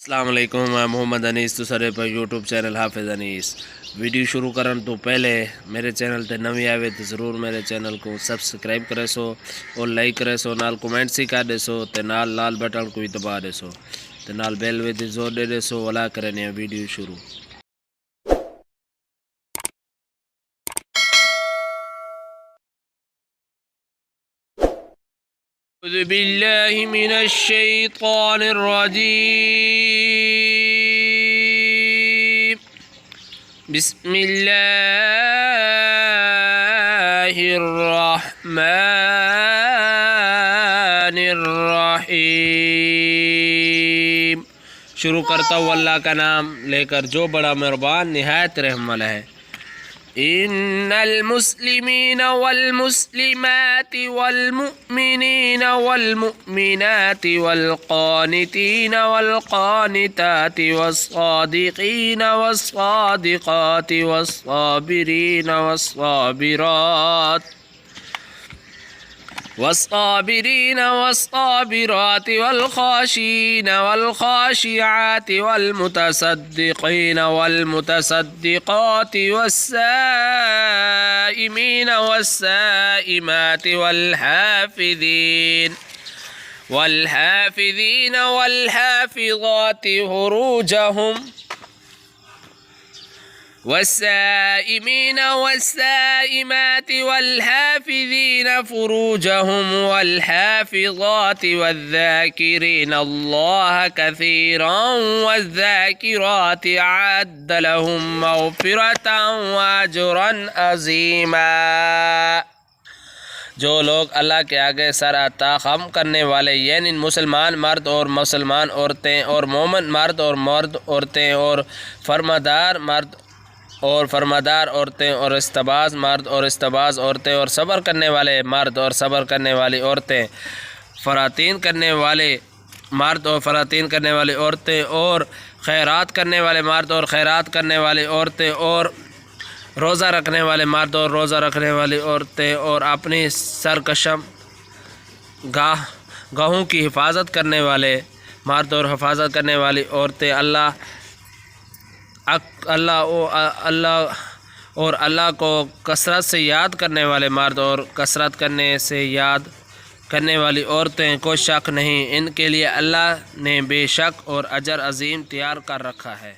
السلام علیکم، میں محمد انیس تو سارے پر یوٹیوب چینل حافظ انیس ویڈیو شروع کرن تو پہلے میرے چینل تے نویں آوے تو ضرور میرے چینل کو سبسکرائب کرے سو اور لائک کرے سو، نال کومنٹ سی کر دے سو تے نال لال بٹن کو بھی دبا دے سو تے نال بیل وے تے زور دے دے سو ولا کرنے ویڈیو شروع۔ اعوذ باللہ من الشیطان الرجیم، بسم اللہ الرحمن الرحیم۔ شروع کرتا ہوں اللہ کا نام لے کر جو بڑا مہربان نہایت رحم والا ہے۔ ان المسلمین والمسلمات والمؤمنین والمؤمنات والقانتین والقانتات والصادقین والصادقات والصابرین والصابرين والصابرات والخاشعين والخاشعات والمتصدقين والمتصدقات والسائمين والسائمات والحافظين والحافظات فروجهم والسائمين والسائمات والحافظين فروجهم والحافظات والذاكرين الله كثيرا والذاكرات أعد لهم مغفرة وأجرا عظيما۔ جو لوگ اللہ کے آگے سر عطا خم کرنے والے یعنی مسلمان مرد اور مسلمان عورتیں اور مومن مرد اور مرد عورتیں اور فرمادار مرد اور فرمادار عورتیں اور استباز مرد اور استباز عورتیں اور صبر کرنے والے مرد اور صبر کرنے والی عورتیں، فراتین کرنے والے مرد اور فراتین کرنے والی عورتیں اور خیرات کرنے والے مرد اور خیرات کرنے والی عورتیں اور روزہ رکھنے والے مرد اور روزہ رکھنے والی عورتیں اور اپنی سرکشم گاہوں کی حفاظت کرنے والے مرد اور حفاظت کرنے والی عورتیں، اللہ کو کثرت سے یاد کرنے والے مرد اور کثرت کرنے سے یاد کرنے والی عورتیں، کوئی شک نہیں ان کے لیے اللہ نے بے شک اور اجر عظیم تیار کر رکھا ہے۔